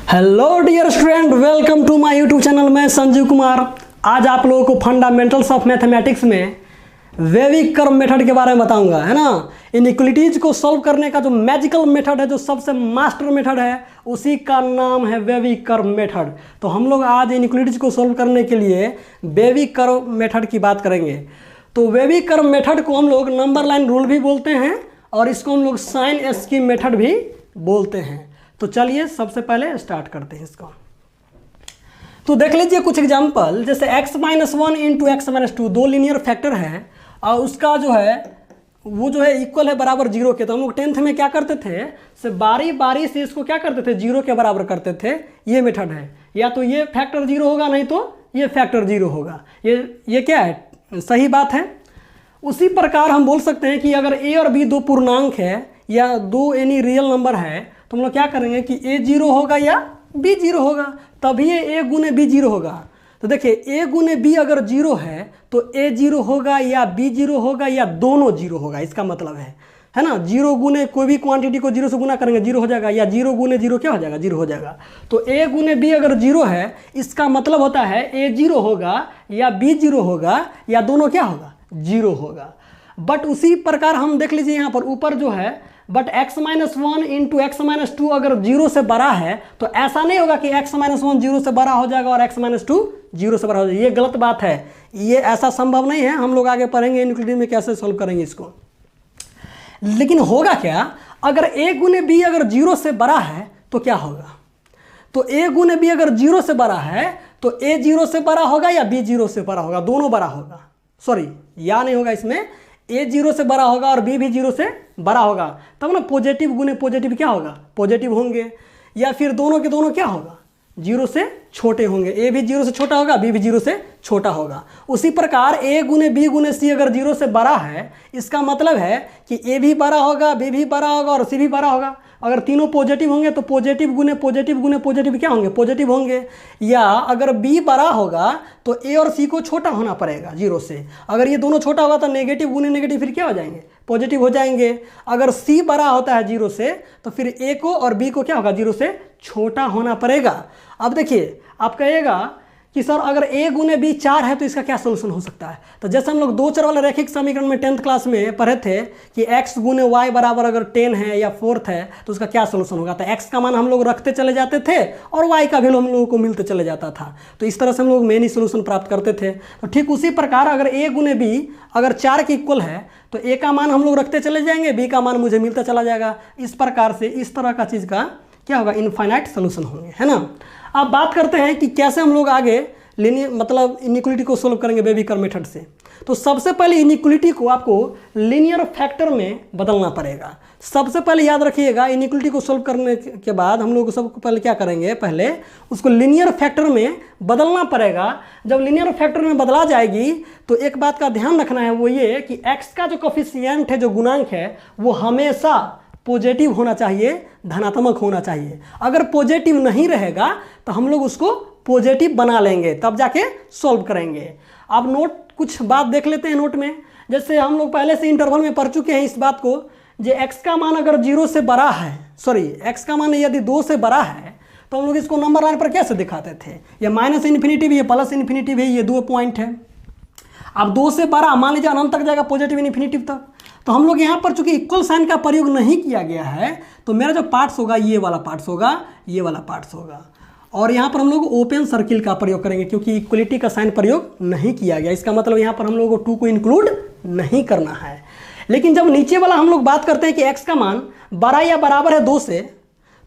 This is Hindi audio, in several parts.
Hello dear student, welcome to my YouTube channel. मैं संजीव कुमार आज आप लोगों को फंडामेंटल्स ऑफ मैथमेटिक्स में वेविक कर्व मेथड के बारे में बताऊंगा, है ना। इनइक्वालिटीज को सॉल्व करने का जो मैजिकल मेथड है, जो सबसे मास्टर मेथड है, उसी का नाम है वेविक कर्व मेथड। तो हम लोग आज इनइक्वालिटीज को सॉल्व करने के लिए वेविक कर्व मेथड की बात करेंगे। तो वेविक कर्व मेथड को हम लोग नंबर लाइन रूल भी बोलते हैं और इसको हम लोग साइन स्कीम मेथड भी बोलते हैं। तो चलिए सबसे पहले स्टार्ट करते हैं इसको। तो देख लीजिए कुछ एग्जांपल, जैसे x-1 इंटू x-2 दो लीनियर फैक्टर है और उसका जो है वो जो है इक्वल है बराबर जीरो के। तो हम लोग 10th में क्या करते थे, से बारी बारी से इसको क्या करते थे, जीरो के बराबर करते थे। ये मेथड है, या तो ये फैक्टर जीरो होगा, नहीं तो ये फैक्टर जीरो होगा। ये क्या है, सही बात है। उसी प्रकार हम बोल सकते हैं कि अगर a और b दो पूर्णांक है या दो एनी रियल नंबर है, तो हम लोग क्या करेंगे कि a जीरो होगा या b जीरो होगा, तभी ये a गुने b जीरो होगा। तो देखिए a गुने b अगर जीरो है तो a जीरो होगा या b जीरो होगा या दोनों जीरो होगा। इसका मतलब है ना, जीरो गुने कोई भी क्वांटिटी को जीरो से गुना करेंगे जीरो हो जाएगा, या जीरो गुने जीरो क्या हो जाएगा, जीरो हो जाएगा। तो a गुने b अगर जीरो है, इसका मतलब होता है a जीरो होगा या b जीरो होगा या दोनों क्या होगा, जीरो होगा। बट उसी प्रकार हम देख लीजिए यहाँ पर ऊपर जो है, बट x-1 इंटू x-2 अगर जीरो से बड़ा है तो ऐसा नहीं होगा कि x-1 जीरो से बड़ा हो जाएगा और x-2 जीरो से बड़ा हो जाएगा। ये गलत बात है, ये ऐसा संभव नहीं है। हम लोग आगे पढ़ेंगे इनइक्वालिटी में कैसे सॉल्व करेंगे इसको। लेकिन होगा क्या, अगर a गुने b अगर जीरो से बड़ा है तो क्या होगा, तो a गुने b अगर जीरो से बड़ा है तो a जीरो से बड़ा होगा या b जीरो से बड़ा होगा, दोनों बड़ा होगा। सॉरी, या नहीं होगा, इसमें a जीरो से बड़ा होगा और b भी जीरो से बड़ा होगा, तब ना पॉजिटिव गुने पॉजिटिव क्या होगा, पॉजिटिव होंगे। या फिर दोनों के दोनों क्या होगा, जीरो से छोटे होंगे। a भी जीरो से छोटा होगा, b भी जीरो से छोटा होगा। उसी प्रकार a गुने b गुने c अगर जीरो से बड़ा है, इसका मतलब है कि a भी बड़ा होगा, b भी बड़ा होगा और c भी बड़ा होगा। अगर तीनों पॉजिटिव होंगे तो पॉजिटिव गुने पॉजिटिव क्या होंगे, पॉजिटिव होंगे। या अगर b बड़ा होगा तो a और c को छोटा होना पड़ेगा जीरो से। अगर ये दोनों छोटा होगा तो नेगेटिव गुने नेगेटिव फिर क्या हो जाएंगे, पॉजिटिव हो जाएंगे। अगर c बड़ा होता है जीरो से तो फिर a को और b को क्या होगा, जीरो से छोटा होना पड़ेगा। अब देखिए आप कहिएगा कि सर अगर a गुने b 4 है तो इसका क्या सोल्यूशन हो सकता है। तो जैसे हम लोग दो चर वाले रैखिक समीकरण में 10th क्लास में पढ़े थे कि x गुने y बराबर अगर 10 है या 4 है तो उसका क्या सोल्यूशन होगा। तो x का मान हम लोग रखते चले जाते थे और y का वैल्यू हम लोगों को मिलते चले जाता था। तो इस तरह से हम लोग मेन ही सोल्यूशन प्राप्त करते थे। तो ठीक उसी प्रकार अगर a गुने b अगर 4 के इक्वल है तो a का मान हम लोग रखते चले जाएंगे, b का मान मुझे मिलता चला जाएगा। इस प्रकार से इस तरह का चीज़ का क्या होगा, इनफाइनाइट सोल्यूशन होंगे, है ना। अब बात करते हैं कि कैसे हम लोग आगे लीनियर मतलब इनइक्वालिटी को सोल्व करेंगे वेविक कर्व मेथड से। तो सबसे पहले इनइक्वालिटी को आपको लीनियर फैक्टर में बदलना पड़ेगा। सबसे पहले याद रखिएगा, इनइक्वालिटी को सोल्व करने के बाद हम लोग सबको पहले क्या करेंगे, पहले उसको लीनियर फैक्टर में बदलना पड़ेगा। जब लीनियर फैक्टर में बदला जाएगी तो एक बात का ध्यान रखना है, वो ये कि x का जो कोफिशिएंट है, जो गुणांक है, वो हमेशा पॉजिटिव होना चाहिए, धनात्मक होना चाहिए। अगर पॉजिटिव नहीं रहेगा तो हम लोग उसको पॉजिटिव बना लेंगे, तब जाके सॉल्व करेंगे। अब नोट कुछ बात देख लेते हैं नोट में। जैसे हम लोग पहले से इंटरवल में पढ़ चुके हैं इस बात को, जो x का मान अगर जीरो से बड़ा है, सॉरी x का मान यदि 2 से बड़ा है तो हम लोग इसको नंबर लाइन पर कैसे दिखाते थे, ये माइनस इन्फिनिटी भी, ये प्लस इन्फिनिटी भी, ये 2 पॉइंट है। अब 2 से बड़ा मान लीजिए अनंत तक जाएगा, पॉजिटिव इन्फिनिटिव तक। तो हम लोग यहाँ पर चूंकि इक्वल साइन का प्रयोग नहीं किया गया है तो मेरा जो पार्ट्स होगा ये वाला पार्ट्स होगा, ये वाला पार्ट्स होगा। और यहाँ पर हम लोग ओपन सर्किल का प्रयोग करेंगे क्योंकि इक्वलिटी का साइन प्रयोग नहीं किया गया। इसका मतलब यहाँ पर हम लोगों को 2 को इंक्लूड नहीं करना है। लेकिन जब नीचे वाला हम लोग बात करते हैं कि x का मान बड़ा या बराबर है 2 से,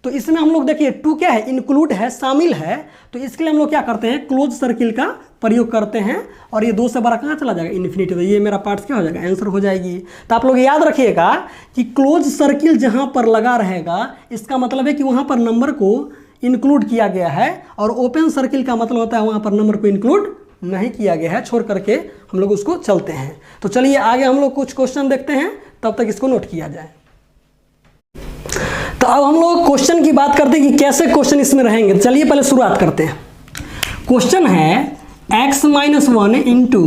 तो इसमें हम लोग देखिए 2 क्या है, इंक्लूड है, शामिल है। तो इसके लिए हम लोग क्या करते हैं, क्लोज सर्किल का प्रयोग करते हैं। और ये 2 से बड़ा कहाँ चला जाएगा, इन्फिनिटी। तो ये मेरा पार्ट्स क्या हो जाएगा, आंसर हो जाएगी। तो आप लोग याद रखिएगा कि क्लोज सर्किल जहाँ पर लगा रहेगा इसका मतलब है कि वहाँ पर नंबर को इंक्लूड किया गया है, और ओपन सर्किल का मतलब होता है वहाँ पर नंबर को इंक्लूड नहीं किया गया है, छोड़ करके हम लोग उसको चलते हैं। तो चलिए आगे हम लोग कुछ क्वेश्चन देखते हैं, तब तक इसको नोट किया जाए। तो अब हम लोग क्वेश्चन की बात करते हैं कि कैसे क्वेश्चन इसमें रहेंगे। चलिए पहले शुरुआत करते हैं। क्वेश्चन है x-1 इंटू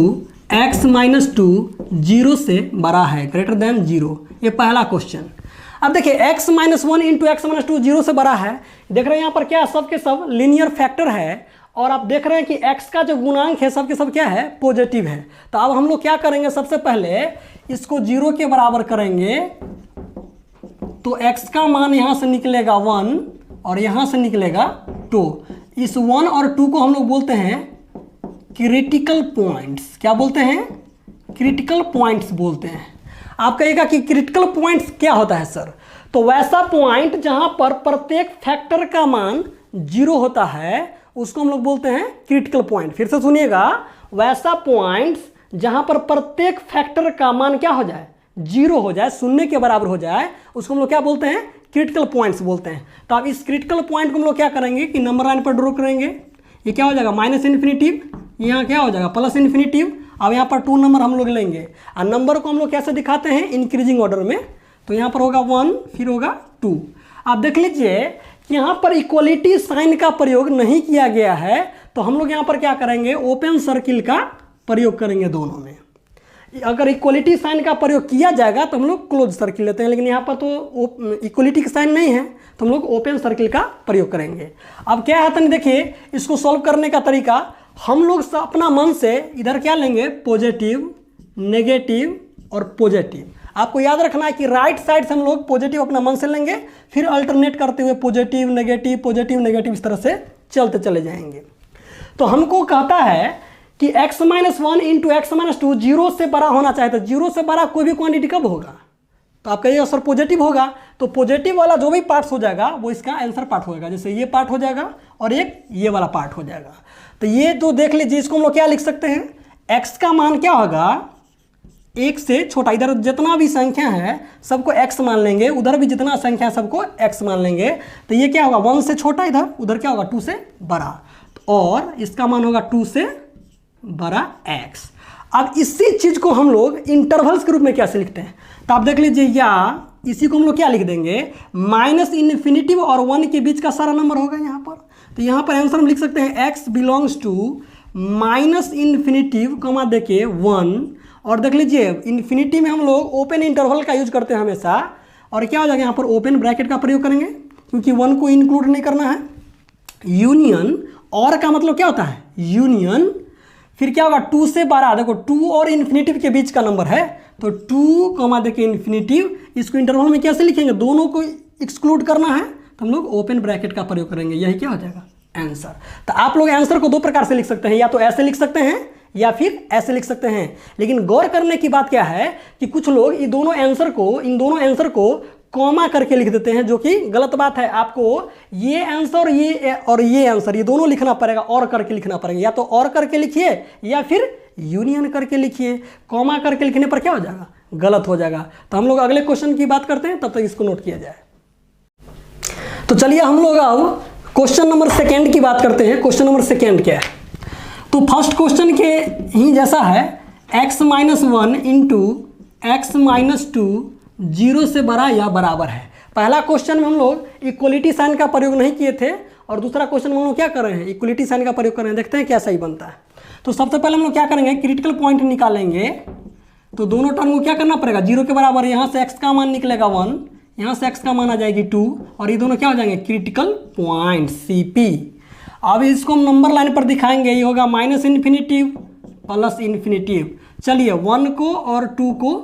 x-2 जीरो से बड़ा है, ग्रेटर देन जीरो। ये पहला क्वेश्चन। अब देखिए x-1 इंटू x-2 जीरो से बड़ा है, देख रहे हैं यहाँ पर क्या है, सब के सब लीनियर फैक्टर है और आप देख रहे हैं कि x का जो गुणांक है सब के सब क्या है, पॉजिटिव है। तो अब हम लोग क्या करेंगे, सबसे पहले इसको 0 के बराबर करेंगे तो x का मान यहाँ से निकलेगा 1 और यहाँ से निकलेगा 2। इस 1 और 2 को हम लोग बोलते हैं क्रिटिकल पॉइंट्स। क्या बोलते हैं, क्रिटिकल पॉइंट्स बोलते हैं। आप कहिएगा कि क्रिटिकल पॉइंट्स क्या होता है सर, तो वैसा पॉइंट जहां पर प्रत्येक फैक्टर का मान 0 होता है उसको हम लोग बोलते हैं क्रिटिकल पॉइंट। फिर से सुनिएगा, वैसा पॉइंट्स जहां पर प्रत्येक फैक्टर का मान क्या हो जाए, 0 हो जाए, शून्य के बराबर हो जाए, उसको हम लोग क्या बोलते हैं, क्रिटिकल पॉइंट्स बोलते हैं। तो अब इस क्रिटिकल पॉइंट को हम लोग क्या करेंगे कि नंबर लाइन पर ड्रॉ करेंगे। ये क्या हो जाएगा, माइनस इन्फिनिटिव, यहाँ क्या हो जाएगा प्लस इन्फिनिटिव। अब यहाँ पर 2 नंबर हम लोग लेंगे और नंबर को हम लोग कैसे दिखाते हैं, इंक्रीजिंग ऑर्डर में। तो यहाँ पर होगा 1, फिर होगा 2। आप देख लीजिए कि यहाँ पर इक्वलिटी साइन का प्रयोग नहीं किया गया है, तो हम लोग यहाँ पर क्या करेंगे, ओपन सर्किल का प्रयोग करेंगे दोनों में। अगर इक्वलिटी साइन का प्रयोग किया जाएगा तो हम लोग क्लोज सर्किल लेते हैं, लेकिन यहाँ पर तो इक्वलिटी का साइन नहीं है तो हम लोग ओपन सर्किल का प्रयोग करेंगे। अब क्या है, तो देखिए इसको सॉल्व करने का तरीका, हम लोग अपना मन से इधर क्या लेंगे, पॉजिटिव, नेगेटिव और पॉजिटिव। आपको याद रखना है कि राइट साइड से हम लोग पॉजिटिव अपना मन से लेंगे, फिर अल्टरनेट करते हुए पॉजिटिव नेगेटिव इस तरह से चलते चले जाएंगे। तो हमको कहता है कि x-1 इंटू x-2 0 से बड़ा होना चाहिए। तो 0 से बड़ा कोई भी क्वांटिटी कब होगा, तो आप कहिएगा सर पॉजिटिव होगा। तो पॉजिटिव वाला जो भी पार्ट्स हो जाएगा वो इसका आंसर पार्ट होगा, जैसे ये पार्ट हो जाएगा और एक ये वाला पार्ट हो जाएगा। तो ये तो देख लीजिए, इसको हम लोग क्या लिख सकते हैं, x का मान क्या होगा, 1 से छोटा। इधर जितना भी संख्या है सबको x मान लेंगे, उधर भी जितना संख्या है सबको x मान लेंगे। तो ये क्या होगा, 1 से छोटा इधर, उधर क्या होगा 2 से बड़ा, और इसका मान होगा 2 से बड़ा x। अब इसी चीज को हम लोग इंटरवल्स के रूप में कैसे लिखते हैं, तो आप देख लीजिए, या इसी को हम लोग क्या लिख देंगे, माइनस इन्फिनिटिव और 1 के बीच का सारा नंबर होगा यहाँ पर। तो यहाँ पर आंसर हम लिख सकते हैं x belongs to minus infinitive comma देखिए 1, और देख लीजिए इन्फिनिटी में हम लोग ओपन इंटरवल का यूज करते हैं हमेशा, और क्या हो जाएगा यहाँ पर ओपन ब्रैकेट का प्रयोग करेंगे क्योंकि 1 को इंक्लूड नहीं करना है। यूनियन, और का मतलब क्या होता है, यूनियन। फिर क्या होगा, 2 से 12, देखो 2 और इन्फिनिटिव के बीच का नंबर है, तो 2 कमा देखिए इन्फिनिटिव, इसको इंटरवल में कैसे लिखेंगे, दोनों को एक्सक्लूड करना है तो हम लोग ओपन ब्रैकेट का प्रयोग करेंगे। यही क्या हो जाएगा आंसर। तो आप लोग आंसर को 2 प्रकार से लिख सकते हैं, या तो ऐसे लिख सकते हैं या फिर ऐसे लिख सकते हैं। लेकिन गौर करने की बात क्या है कि कुछ लोग इन दोनों आंसर को कॉमा करके लिख देते हैं, जो कि गलत बात है। आपको ये आंसर और ये आंसर, ये दोनों लिखना पड़ेगा, और करके लिखना पड़ेगा। या तो और करके लिखिए या फिर यूनियन करके लिखिए। कॉमा करके लिखने पर क्या हो जाएगा, गलत हो जाएगा। तो हम लोग अगले क्वेश्चन की बात करते हैं, तब तक इसको नोट किया जाए। तो चलिए हम लोग अब क्वेश्चन नंबर 2 की बात करते हैं। क्वेश्चन नंबर 2 क्या है, तो फर्स्ट क्वेश्चन के ही जैसा है, x-1 इंटू x-2 0 से बड़ा या बराबर है। पहला क्वेश्चन में हम लोग इक्वलिटी साइन का प्रयोग नहीं किए थे, और दूसरा क्वेश्चन में हम लोग क्या कर रहे हैं, इक्वलिटी साइन का प्रयोग कर रहे हैं। देखते हैं क्या सही बनता है। तो सबसे पहले हम लोग क्या करेंगे, क्रिटिकल पॉइंट निकालेंगे। तो दोनों टर्म को क्या करना पड़ेगा, 0 के बराबर, यहाँ से x का मान निकलेगा 1, यहाँ से x का मान आ जाएगी 2, और ये दोनों क्या हो जाएंगे, क्रिटिकल पॉइंट CP। अब इसको हम नंबर लाइन पर दिखाएंगे, ये होगा माइनस इन्फिनिटिव प्लस इन्फिनिटिव। चलिए 1 को और 2 को,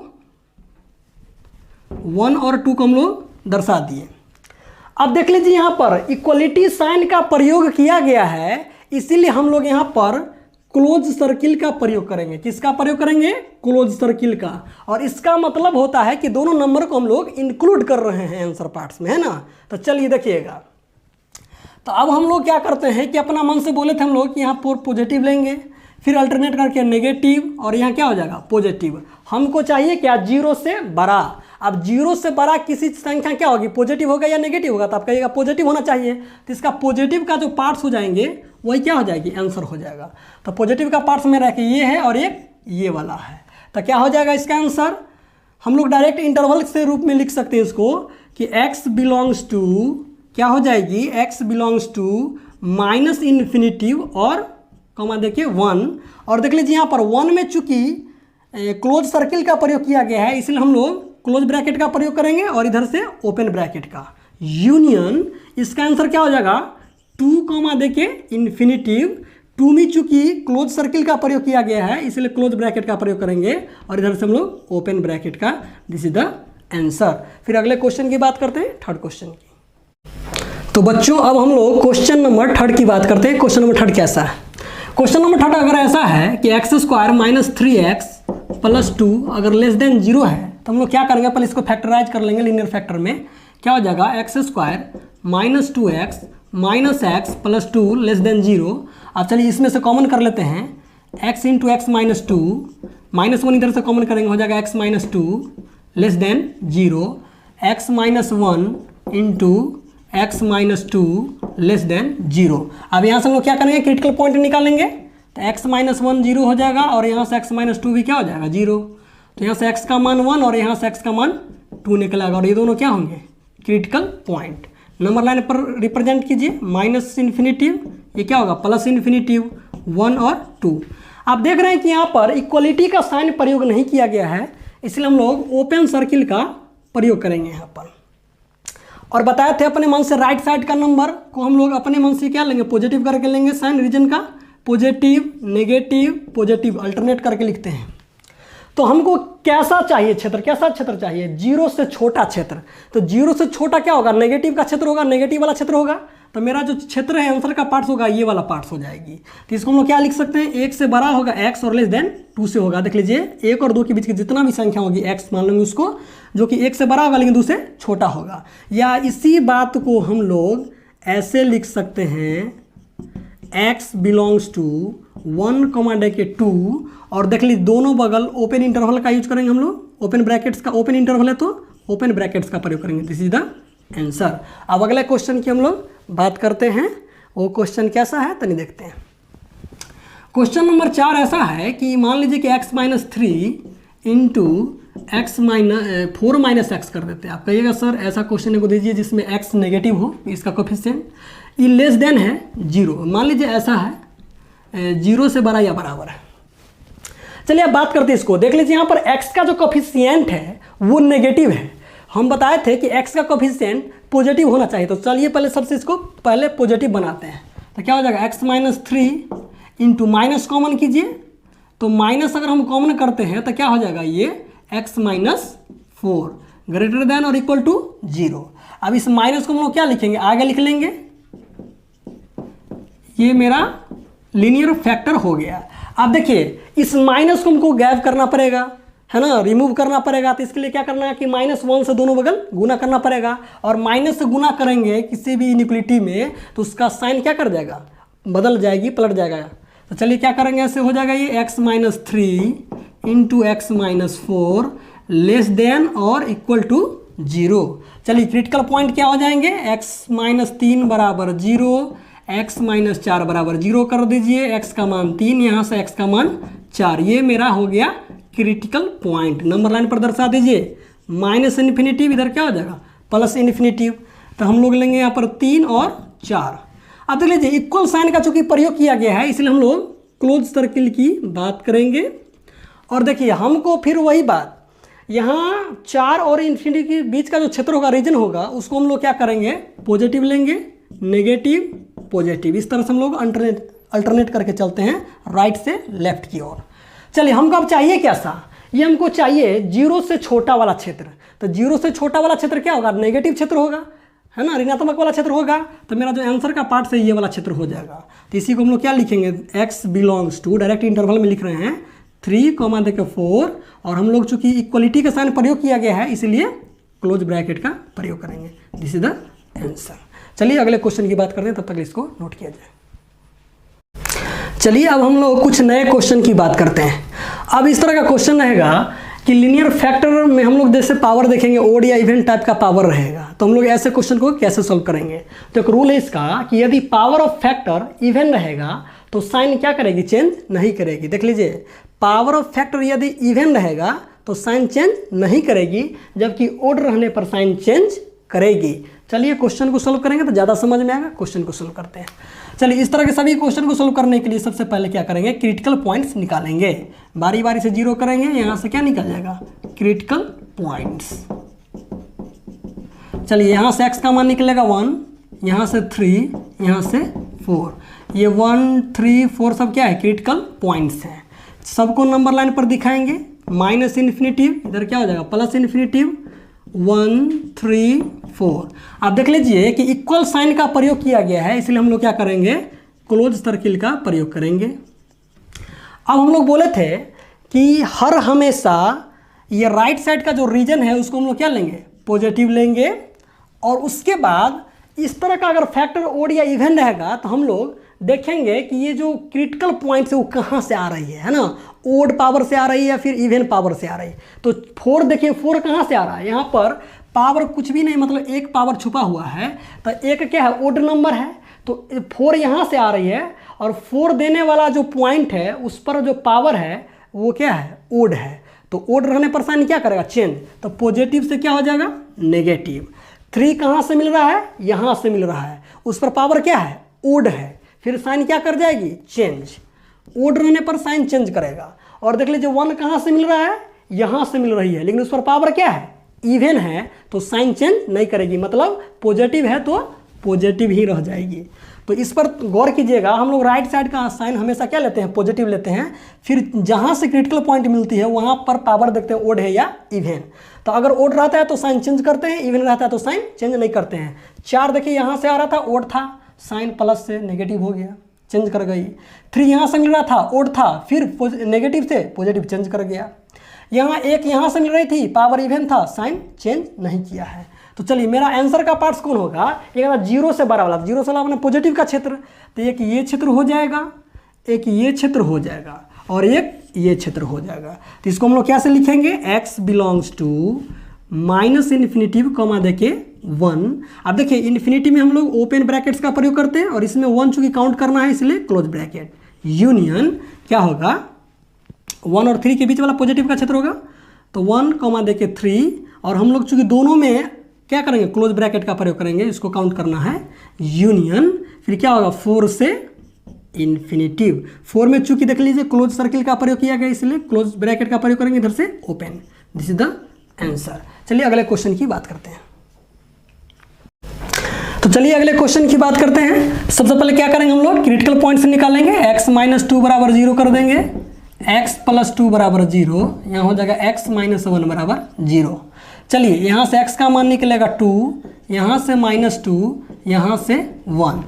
1 और 2 को हम लोग दर्शा दिए। अब देख लीजिए यहाँ पर इक्वलिटी साइन का प्रयोग किया गया है, इसीलिए हम लोग यहाँ पर क्लोज सर्किल का प्रयोग करेंगे। किसका प्रयोग करेंगे, क्लोज सर्किल का। और इसका मतलब होता है कि दोनों नंबर को हम लोग इंक्लूड कर रहे हैं आंसर पार्ट्स में, है ना। तो चलिए देखिएगा, तो अब हम लोग क्या करते हैं कि अपना मन से बोले थे हम लोग कि यहाँ पर पॉजिटिव लेंगे, फिर अल्टरनेट करके नेगेटिव, और यहाँ क्या हो जाएगा पॉजिटिव। हमको चाहिए क्या, 0 से बड़ा। अब 0 से बड़ा किसी संख्या क्या होगी, पॉजिटिव होगा या नेगेटिव होगा, तो आप कहिएगा पॉजिटिव होना चाहिए। तो इसका पॉजिटिव का जो पार्ट्स हो जाएंगे वही क्या हो जाएगी, आंसर हो जाएगा। तो पॉजिटिव का पार्ट्स में रह के ये है और एक ये वाला है, तो क्या हो जाएगा इसका आंसर। हम लोग डायरेक्ट इंटरवल से रूप में लिख सकते हैं इसको कि x बिलोंग्स टू क्या हो जाएगी, x belongs to minus infinitive और कॉमा देखिए 1। और देख लीजिए यहाँ पर 1 में चूंकि क्लोज सर्किल का प्रयोग किया गया है, इसलिए हम लोग क्लोज ब्रैकेट का प्रयोग करेंगे और इधर से ओपन ब्रैकेट का। यूनियन, इसका आंसर क्या हो जाएगा 2 कॉमा देखिए इन्फिनिटिव, 2 में चूंकि क्लोज सर्किल का प्रयोग किया गया है इसलिए क्लोज ब्रैकेट का प्रयोग करेंगे और इधर से हम लोग ओपन ब्रैकेट का, दिस इज द आंसर। फिर अगले क्वेश्चन की बात करते हैं, थर्ड क्वेश्चन की। तो बच्चों अब हम लोग क्वेश्चन नंबर थर्ड की बात करते हैं। क्वेश्चन नंबर थर्ड कैसा है? क्वेश्चन नंबर थर्ड अगर ऐसा है कि x square minus 3x plus 2 अगर लेस देन 0 है तो हम लोग क्या करेंगे, पहले इसको फैक्टराइज कर लेंगे लीनियर फैक्टर में। क्या हो जाएगा x square minus 2x minus x plus 2 less than 0। अब चलिए इसमें से कॉमन कर लेते हैं, x into x minus 2, minus 1 इधर से कॉमन करेंगे हो जाएगा x minus 2 less than 0, x minus 1 into x minus 2 less than 0। अब यहाँ से हम लोग क्या करेंगे, क्रिटिकल पॉइंट निकालेंगे। तो x माइनस 1 0 हो जाएगा और यहाँ से x माइनस 2 भी क्या हो जाएगा 0। तो यहाँ से x का मान 1 और यहाँ से x का मान 2 निकलेगा और ये दोनों क्या होंगे क्रिटिकल पॉइंट। नंबर लाइन पर रिप्रेजेंट कीजिए, माइनस इन्फिनिटिव, ये क्या होगा प्लस इन्फिनिटिव 1 और 2। आप देख रहे हैं कि यहाँ पर इक्वलिटी का साइन प्रयोग नहीं किया गया है इसलिए हम लोग ओपन सर्किल का प्रयोग करेंगे यहाँ पर। और बताए थे अपने मन से राइट साइड का नंबर को हम लोग अपने मन से क्या लेंगे पॉजिटिव करके लेंगे, साइन रीजन का पॉजिटिव नेगेटिव पॉजिटिव अल्टरनेट करके लिखते हैं। तो हमको कैसा चाहिए क्षेत्र, कैसा क्षेत्र चाहिए, 0 से छोटा क्षेत्र। तो 0 से छोटा क्या होगा, नेगेटिव का क्षेत्र होगा, नेगेटिव वाला क्षेत्र होगा। तो मेरा जो क्षेत्र है आंसर का पार्ट्स होगा ये वाला पार्ट्स हो जाएगी। तो इसको हम लोग क्या लिख सकते हैं, 1 से बड़ा होगा x और लेस देन 2 से होगा। देख लीजिए 1 और 2 के बीच की जितना भी संख्या होगी x मान लेंगे उसको, जो कि 1 से बड़ा होगा लेकिन 2 से छोटा होगा। या इसी बात को हम लोग ऐसे लिख सकते हैं, x बिलोंग्स टू 1,2 और देख लीजिए दोनों बगल ओपन इंटरवल का यूज करेंगे हम लोग, ओपन ब्रैकेट्स का, ओपन इंटरवल है तो ओपन ब्रैकेट्स का प्रयोग करेंगे। This is the answer. अब अगले क्वेश्चन की हम लोग बात करते हैं, वो क्वेश्चन कैसा है तनी देखते हैं। क्वेश्चन नंबर 4 ऐसा है कि मान लीजिए कि x minus 3 into x minus 4 minus x कर देते हैं। आप कहिएगा सर ऐसा क्वेश्चन को दीजिए जिसमें x नेगेटिव हो, इसका कोफिशिएंट ये लेस देन है 0। मान लीजिए ऐसा है 0 से बड़ा या बराबर है। चलिए अब बात करते हैं इसको, देख लीजिए यहाँ पर x का जो कोफिशिएंट है वो नेगेटिव है। हम बताए थे कि x का कोफिशिएंट पॉजिटिव होना चाहिए। तो चलिए पहले सबसे इसको पहले पॉजिटिव बनाते हैं। तो क्या हो जाएगा x minus 3 into minus common कीजिए, तो माइनस अगर हम कॉमन करते हैं तो क्या हो जाएगा ये x माइनस 4 ग्रेटर देन और इक्वल टू 0। अब इस माइनस को हम लोग क्या लिखेंगे, आगे लिख लेंगे, ये मेरा लीनियर फैक्टर हो गया। अब देखिए इस माइनस को हमको गैप करना पड़ेगा, है ना, रिमूव करना पड़ेगा। तो इसके लिए क्या करना है कि -1 से दोनों बगल गुना करना पड़ेगा और माइनस से गुना करेंगे किसी भी इनइक्वलिटी में तो उसका साइन क्या कर जाएगा, बदल जाएगी, पलट जाएगा। तो चलिए क्या करेंगे, ऐसे हो जाएगा ये x minus 3 into x minus 4 less than और इक्वल टू 0। चलिए क्रिटिकल पॉइंट क्या हो जाएंगे, x माइनस 3 बराबर 0, x माइनस 4 बराबर 0 कर दीजिए, x का मान 3, यहाँ से x का मान 4, ये मेरा हो गया क्रिटिकल पॉइंट। नंबर लाइन पर दर्शा दीजिए, माइनस इन्फिनिटिव इधर क्या हो जाएगा प्लस इन्फिनिटिव। तो हम लोग लेंगे यहाँ पर 3 और 4। अब देख लीजिए इक्वल साइन का चूंकि प्रयोग किया गया है इसलिए हम लोग क्लोज सर्किल की बात करेंगे। और देखिए हमको फिर वही बात, यहाँ 4 और इन्फिनिटी के बीच का जो क्षेत्र होगा, रीजन होगा, उसको हम लोग क्या करेंगे पॉजिटिव लेंगे, नेगेटिव पॉजिटिव, इस तरह से हम लोग अल्टरनेट करके चलते हैं राइट से लेफ्ट की ओर। चलिए हमको अब चाहिए क्या सा, ये हमको चाहिए 0 से छोटा वाला क्षेत्र। तो 0 से छोटा वाला क्षेत्र क्या होगा, नेगेटिव क्षेत्र होगा, है ना, ऋणात्मक वाला क्षेत्र होगा। तो मेरा जो आंसर का पार्ट है ये वाला क्षेत्र हो जाएगा। तो इसी को हम लोग क्या लिखेंगे, x belongs to, direct interval में लिख रहे हैं 3, देखिए 4 और हम लोग चूंकि इक्वलिटी का साइन प्रयोग किया गया है इसलिए क्लोज ब्रैकेट का प्रयोग करेंगे। This is the answer. चलिए अगले क्वेश्चन की बात करते हैं, तब तक इसको नोट किया जाए। चलिए अब हम लोग कुछ नए क्वेश्चन की बात करते हैं। अब इस तरह का क्वेश्चन रहेगा कि लीनियर फैक्टर में हम लोग जैसे पावर देखेंगे, ओड या इवन टाइप का पावर रहेगा, तो हम लोग ऐसे क्वेश्चन को कैसे सॉल्व करेंगे। तो एक रूल है इसका कि यदि पावर ऑफ फैक्टर इवन रहेगा तो साइन क्या करेगी, चेंज नहीं करेगी। देख लीजिए पावर ऑफ फैक्टर यदि इवन रहेगा तो साइन चेंज नहीं करेगी, जबकि ओड रहने पर साइन चेंज करेगी। चलिए क्वेश्चन को सोल्व करेंगे तो ज़्यादा समझ में आएगा। क्वेश्चन को सोल्व करते हैं। चलिए इस तरह के सभी क्वेश्चन को सोल्व करने के लिए सबसे पहले क्या करेंगे, क्रिटिकल पॉइंट्स निकालेंगे। बारी बारी से 0 करेंगे, यहाँ से क्या निकल जाएगा, क्रिटिकल पॉइंट्स। चलिए यहाँ से x का मान निकलेगा 1, यहाँ से 3, यहाँ से 4, ये 1 3 4 सब क्या है, क्रिटिकल पॉइंट्स हैं। सबको नंबर लाइन पर दिखाएंगे, माइनस इन्फिनिटिव, इधर क्या हो जाएगा प्लस इन्फिनिटिव, 1 3 4। आप देख लीजिए कि इक्वल साइन का प्रयोग किया गया है, इसलिए हम लोग क्या करेंगे, क्लोज सर्किल का प्रयोग करेंगे। अब हम लोग बोले थे कि हर हमेशा ये राइट साइड का जो रीजन है उसको हम लोग क्या लेंगे, पॉजिटिव लेंगे, और उसके बाद इस तरह का अगर फैक्टर ओड या इवन रहेगा तो हम लोग देखेंगे कि ये जो क्रिटिकल पॉइंट्स है वो कहाँ से आ रही है ना, ओड पावर से आ रही है या फिर इवन पावर से आ रही है। तो 4 देखिए, 4 कहाँ से आ रहा है, यहाँ पर पावर कुछ भी नहीं, मतलब एक पावर छुपा हुआ है, तो एक क्या है, ओड नंबर है, तो 4 यहाँ से आ रही है, और 4 देने वाला जो पॉइंट है उस पर जो पावर है वो क्या है, ओड है। तो ओड रहने पर साइन क्या करेगा, चेंज, तो पॉजिटिव से क्या हो जाएगा, नेगेटिव। 3 कहाँ से मिल रहा है, यहाँ से मिल रहा है, उस पर पावर क्या है, ओड है, फिर साइन क्या कर जाएगी, चेंज। ओड रहने पर साइन चेंज करेगा। और देख लीजिए 1 कहाँ से मिल रहा है, यहाँ से मिल रही है, लेकिन उस पर पावर क्या है, इवन है, तो साइन चेंज नहीं करेगी, मतलब पॉजिटिव है तो पॉजिटिव ही रह जाएगी। तो इस पर गौर कीजिएगा, हम लोग राइट साइड का साइन हमेशा क्या लेते हैं, पॉजिटिव लेते हैं, फिर जहाँ से क्रिटिकल पॉइंट मिलती है वहाँ पर पावर देखते हैं ओड है या इवन। तो अगर ओड रहता है तो साइन चेंज करते हैं, इवन रहता है तो साइन चेंज नहीं करते हैं। 4 देखिए यहाँ से आ रहा था, ओड था, साइन प्लस से नेगेटिव हो गया, चेंज कर गई। 3 यहाँ से मिल रहा था, ओड था, फिर नेगेटिव से पॉजिटिव चेंज कर गया। यहाँ 1 यहाँ से मिल रही थी, पावर इवन था, साइन चेंज नहीं किया है। तो चलिए मेरा आंसर का पार्ट्स कौन होगा, एक 0 से 12 वाला, 0 से वाला अपने पॉजिटिव का क्षेत्र, तो एक ये क्षेत्र हो जाएगा, एक ये क्षेत्र हो जाएगा, और एक ये क्षेत्र हो जाएगा। तो इसको हम लोग कैसे लिखेंगे, x belongs to minus infinitive comma देके 1। अब देखिए इन्फिनिटी में हम लोग ओपन ब्रैकेट्स का प्रयोग करते हैं, और इसमें 1 चूंकि काउंट करना है इसलिए क्लोज ब्रैकेट, यूनियन क्या होगा, 1 और 3 के बीच वाला पॉजिटिव का क्षेत्र होगा, तो 1 कॉमा देके 3, और हम लोग चूंकि दोनों में क्या करेंगे, क्लोज ब्रैकेट का प्रयोग करेंगे, इसको काउंट करना है, यूनियन, फिर क्या होगा 4 से इन्फिनिटिव। 4 में चूंकि देख लीजिए क्लोज सर्किल का प्रयोग किया गया, इसलिए क्लोज ब्रैकेट का प्रयोग करेंगे, इधर से open. This is the answer. चलिए अगले क्वेश्चन की बात करते हैं। तो चलिए अगले क्वेश्चन की बात करते हैं। सबसे पहले क्या करेंगे हम लोग, क्रिटिकल पॉइंट से निकालेंगे, x माइनस 2 बराबर 0 कर देंगे, x प्लस 2 बराबर 0, यहाँ हो जाएगा x माइनस 1 बराबर 0। चलिए यहाँ से x का मान निकलेगा 2, यहाँ से -2, यहाँ से 1।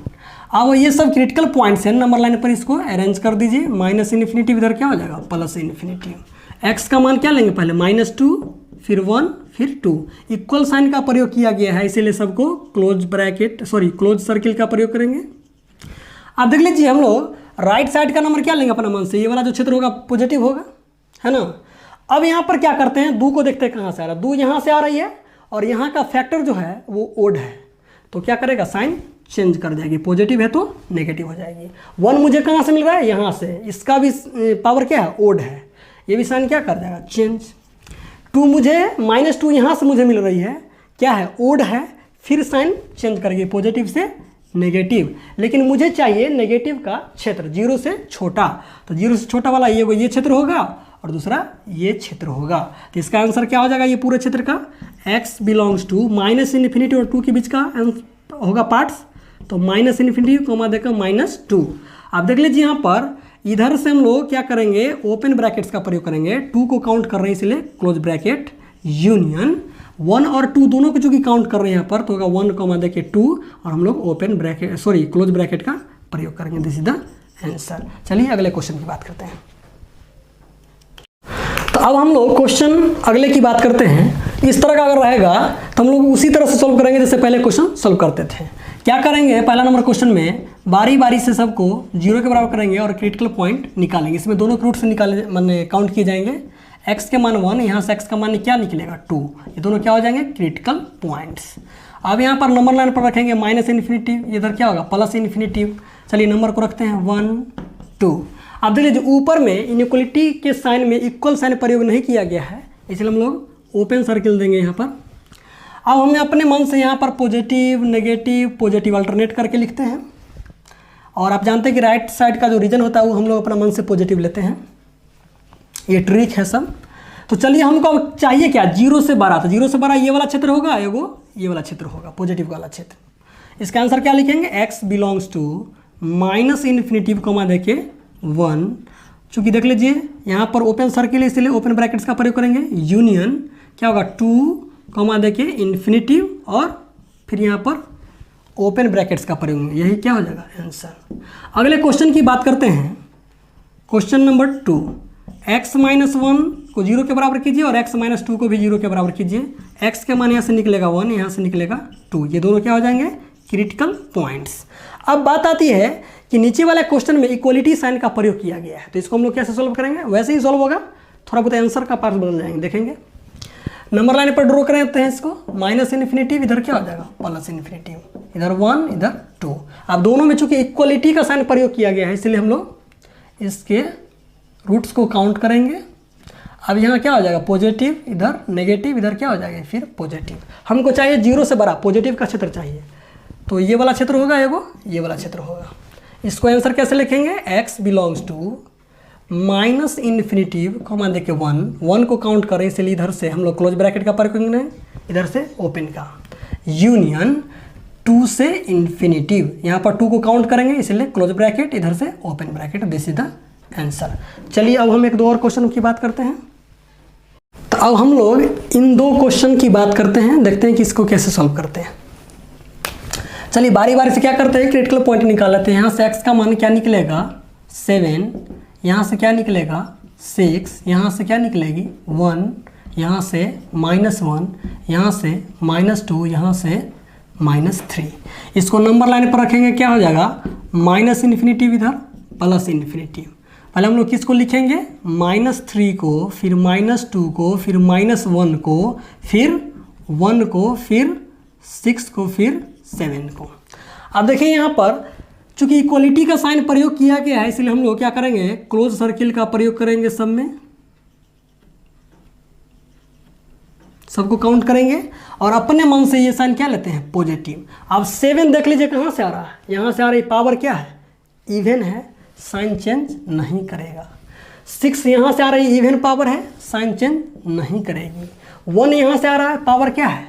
अब ये सब क्रिटिकल पॉइंट्स हैं, नंबर लाइन पर इसको अरेंज कर दीजिए, माइनस इन्फिनिटिव इधर क्या हो जाएगा, प्लस इन्फिनिटिव। x का मान क्या लेंगे, पहले -2, फिर 1, फिर 2। इक्वल साइन का प्रयोग किया गया है, इसीलिए सबको क्लोज सर्किल का प्रयोग करेंगे। अब देख लीजिए हम लोग राइट साइड का नंबर क्या लेंगे अपना मन से, ये वाला जो क्षेत्र होगा पॉजिटिव होगा, है ना। अब यहाँ पर क्या करते हैं, 2 को देखते हैं कहाँ से आ रहा है, 2 यहाँ से आ रही है, और यहाँ का फैक्टर जो है वो ओड है, तो क्या करेगा, साइन चेंज कर जाएगी, पॉजिटिव है तो नेगेटिव हो जाएगी। 1 मुझे कहाँ से मिल रहा है, यहाँ से, इसका भी पावर क्या है, ओड है, ये भी साइन क्या कर जाएगा, चेंज। 2 मुझे -2 यहाँ से मुझे मिल रही है, क्या है, ओड है, फिर साइन चेंज करेगी, पॉजिटिव से नेगेटिव, लेकिन मुझे चाहिए नेगेटिव का क्षेत्र, 0 से छोटा, तो 0 से छोटा वाला ये क्षेत्र होगा, और दूसरा ये क्षेत्र होगा। तो इसका आंसर क्या हो जाएगा, ये पूरे क्षेत्र का x belongs to minus infinity और 2 के बीच का होगा पार्ट्स, तो माइनस इन्फिनिटी कॉमा देकर -2। आप देख लीजिए यहाँ पर इधर से हम लोग क्या करेंगे, ओपन ब्रैकेट्स का प्रयोग करेंगे, 2 को काउंट कर रहे हैं इसलिए क्लोज ब्रैकेट, यूनियन 1 और 2 दोनों को चूंकि काउंट कर रहे हैं यहाँ पर, तो होगा 1 कॉमा देके 2, और हम लोग ओपन ब्रैकेट क्लोज ब्रैकेट का प्रयोग करेंगे। This is the answer. चलिए अगले क्वेश्चन की बात करते हैं। तो अब हम लोग क्वेश्चन अगले की बात करते हैं। इस तरह का अगर रहेगा तो हम लोग उसी तरह से सॉल्व करेंगे जैसे पहले क्वेश्चन सॉल्व करते थे। क्या करेंगे, पहला नंबर क्वेश्चन में बारी बारी से सबको 0 के बराबर करेंगे और क्रिटिकल पॉइंट निकालेंगे। इसमें दोनों रूट से निकाले माने काउंट किए जाएंगे। x के मान 1, यहाँ से x का मान क्या निकलेगा 2, ये दोनों क्या हो जाएंगे क्रिटिकल पॉइंट्स। अब यहाँ पर नंबर लाइन पर रखेंगे माइनस इन्फिनिटिव, इधर क्या होगा प्लस इन्फिनिटिव। चलिए नंबर को रखते हैं 1 2। अब देख लीजिए ऊपर में इनइक्वलिटी के साइन में इक्वल साइन प्रयोग नहीं किया गया है, इसलिए हम लोग ओपन सर्किल देंगे यहाँ पर। अब हमें अपने मन से यहाँ पर पॉजिटिव नेगेटिव अल्टरनेट करके लिखते हैं, और आप जानते हैं कि राइट साइड का जो रीजन होता है वो हम लोग अपना मन से पॉजिटिव लेते हैं। ये ट्रिक है सब। तो चलिए हमको चाहिए क्या 0 से 12, तो 0 से 12 ये वाला क्षेत्र होगा, एगो ये वाला क्षेत्र होगा पॉजिटिव वाला क्षेत्र। इसका आंसर क्या लिखेंगे, x belongs to minus infinity comma देके 1। चूँकि देख लीजिए यहाँ पर ओपन सर्किल है इसलिए ओपन ब्रैकेट्स का प्रयोग करेंगे, यूनियन क्या होगा 2 कॉमा देके इन्फिनिटी और फिर यहाँ पर ओपन ब्रैकेट्स का प्रयोग, यही क्या हो जाएगा आंसर। अगले क्वेश्चन की बात करते हैं, क्वेश्चन नंबर 2, x माइनस 1 को 0 के बराबर कीजिए और x माइनस 2 को भी 0 के बराबर कीजिए। x के मान यहाँ से निकलेगा 1, यहाँ से निकलेगा 2, ये दोनों क्या हो जाएंगे क्रिटिकल पॉइंट्स। अब बात आती है कि नीचे वाले क्वेश्चन में इक्वलिटी साइन का प्रयोग किया गया है, तो इसको हम लोग कैसे सॉल्व करेंगे, वैसे ही सॉल्व होगा, थोड़ा बहुत आंसर का पार्ट बदल जाएंगे, देखेंगे। नंबर लाइन पर ड्रॉ करते हैं इसको, माइनस इन्फिनिटी इधर क्या हो जाएगा प्लस इन्फिनिटी, इधर 1 इधर 2। अब दोनों में चूंकि इक्वलिटी का साइन प्रयोग किया गया है इसलिए हम लोग इसके रूट्स को काउंट करेंगे। अब यहाँ क्या हो जाएगा पॉजिटिव, इधर नेगेटिव, इधर क्या हो जाएगा फिर पॉजिटिव। हमको चाहिए 0 से बड़ा पॉजिटिव का क्षेत्र चाहिए, तो ये वाला क्षेत्र होगा एगो, ये वाला क्षेत्र होगा। इसको आंसर कैसे लिखेंगे, x belongs to minus infinitive comma देके 1 को काउंट करें इसलिए इधर से हम लोग क्लोज ब्रैकेट का प्रयोग करेंगे, इधर से ओपन का, यूनियन 2 से इन्फिनिटिव, यहाँ पर 2 को काउंट करेंगे इसलिए क्लोज ब्रैकेट, इधर से open bracket, this is the answer. चलिए अब हम एक दो और क्वेश्चन की बात करते हैं। तो अब हम लोग इन दो क्वेश्चन की बात करते हैं, देखते हैं कि इसको कैसे सॉल्व करते हैं। चलिए बारी बारी से क्या करते हैं, क्रिटिकल पॉइंट निकाल लेते हैं। यहाँ से x का मान क्या निकलेगा 7, यहाँ से क्या निकलेगा 6, यहाँ से क्या निकलेगी 1, यहाँ से -1, यहाँ से -2, यहाँ से -3। इसको नंबर लाइन पर रखेंगे, क्या हो जाएगा माइनस इन्फिनिटी इधर प्लस इन्फिनिटी। पहले हम लोग किसको लिखेंगे, -3 को, फिर -2 को, फिर -1 को, फिर 1 को, फिर 6 को, फिर 7 को। अब देखिए यहाँ पर चूंकि इक्वलिटी का साइन प्रयोग किया गया है इसलिए हम लोग क्या करेंगे, क्लोज सर्किल का प्रयोग करेंगे, सब में सबको काउंट करेंगे और अपने मन से ये साइन क्या लेते हैं पॉजिटिव। अब 7 देख लीजिए कहाँ से आ रहा है, यहाँ से आ रही, पावर क्या है इवन है, साइन चेंज नहीं करेगा। 6 यहाँ से आ रही इवन पावर है, साइन चेंज नहीं करेगी। 1 यहाँ से आ रहा है, पावर क्या है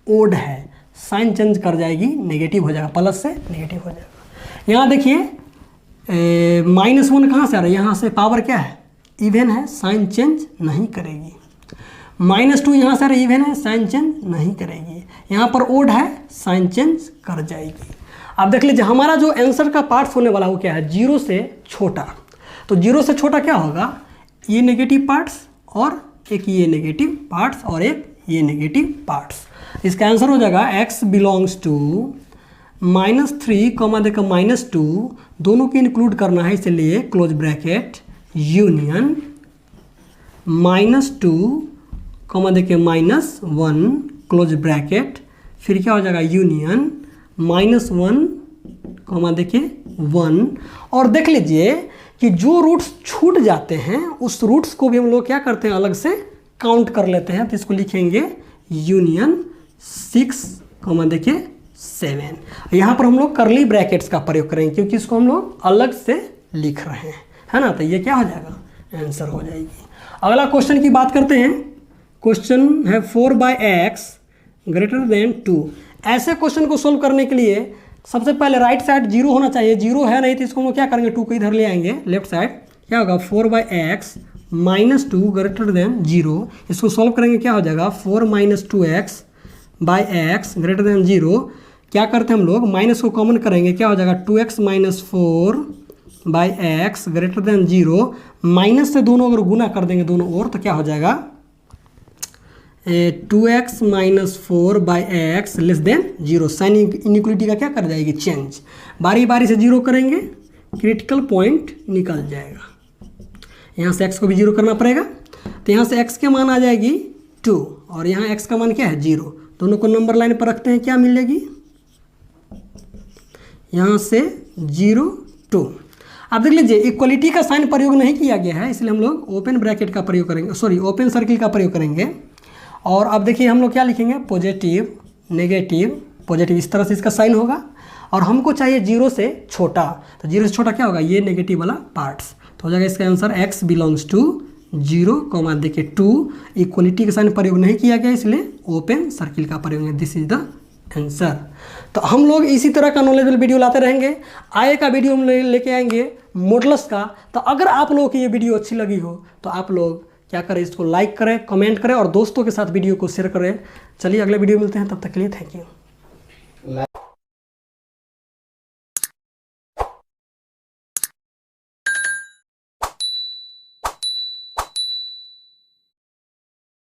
ओड है, साइन चेंज कर जाएगी, नेगेटिव हो जाएगा, प्लस से नेगेटिव हो जाएगा। यहाँ देखिए -1 कहाँ से आ रहा है, यहाँ से पावर क्या है इवन है, साइन चेंज नहीं करेगी। -2 यहाँ से आ रहा है इवन है, साइन चेंज नहीं करेगी। यहाँ पर ओड है, साइन चेंज कर जाएगी। अब देख लीजिए हमारा जो आंसर का पार्ट्स होने वाला वो क्या है 0 से छोटा। तो 0 से छोटा क्या होगा, ये नेगेटिव पार्ट्स और एक ये नेगेटिव पार्ट्स और एक ये नेगेटिव पार्ट्स। इसका आंसर हो जाएगा x बिलोंग्स टू -3 कॉमा देकर -2, दोनों को इंक्लूड करना है इसलिए क्लोज ब्रैकेट, यूनियन -2 कॉमा देके -1 क्लोज ब्रैकेट, फिर क्या हो जाएगा यूनियन -1 कॉमा देके 1। और देख लीजिए कि जो रूट्स छूट जाते हैं उस रूट्स को भी हम लोग क्या करते हैं अलग से काउंट कर लेते हैं। तो इसको लिखेंगे यूनियन 6 कॉमा देखिए 7। यहाँ पर हम लोग करली ब्रैकेट्स का प्रयोग करेंगे क्योंकि इसको हम लोग अलग से लिख रहे हैं, है ना। तो ये क्या हो जाएगा आंसर हो जाएगी। अगला क्वेश्चन की बात करते हैं। क्वेश्चन है 4/x > 2। ऐसे क्वेश्चन को सोल्व करने के लिए सबसे पहले राइट साइड 0 होना चाहिए। 0 है नहीं तो इसको हम लोग क्या करेंगे 2 को इधर ले आएंगे लेफ्ट साइड। क्या होगा 4/x -2 > 0। इसको सोल्व करेंगे क्या हो जाएगा 4 - 2x x > 0। क्या करते हैं हम लोग माइनस को कॉमन करेंगे, क्या हो जाएगा 2x - 4/x > 0। माइनस से दोनों अगर गुना कर देंगे दोनों ओर तो क्या हो जाएगा 2x - 4/x < 0। साइन इनइक्वलिटी का क्या कर जाएगी चेंज। बारी बारी से 0 करेंगे, क्रिटिकल पॉइंट निकल जाएगा। यहाँ से x को भी 0 करना पड़ेगा। तो यहाँ से x के मान आ जाएगी 2 और यहाँ x का मान क्या है 0। दोनों को नंबर लाइन पर रखते हैं, क्या मिलेगी यहाँ से 0 2। अब देख लीजिए इक्वलिटी का साइन प्रयोग नहीं किया गया है इसलिए हम लोग ओपन ब्रैकेट का प्रयोग करेंगे, सॉरी ओपन सर्किल का प्रयोग करेंगे। और अब देखिए हम लोग क्या लिखेंगे पॉजिटिव नेगेटिव पॉजिटिव, इस तरह से इसका साइन होगा। और हमको चाहिए 0 से छोटा, तो 0 से छोटा क्या होगा ये नेगेटिव वाला पार्ट्स। तो हो जाएगा इसका आंसर x बिलोंग्स टू 0 देखिए 2। इक्वलिटी का साइन प्रयोग नहीं किया गया इसलिए ओपन सर्किल का प्रयोग है, दिस इज द आंसर। तो हम लोग इसी तरह का नॉलेजेबल वीडियो लाते रहेंगे। आगे का वीडियो हम लेके आएंगे मॉडल्स का। तो अगर आप लोगों की ये वीडियो अच्छी लगी हो तो आप लोग क्या करें, इसको लाइक करें, कमेंट करें और दोस्तों के साथ वीडियो को शेयर करें। चलिए अगले वीडियो मिलते हैं, तब तक के लिए थैंक यू।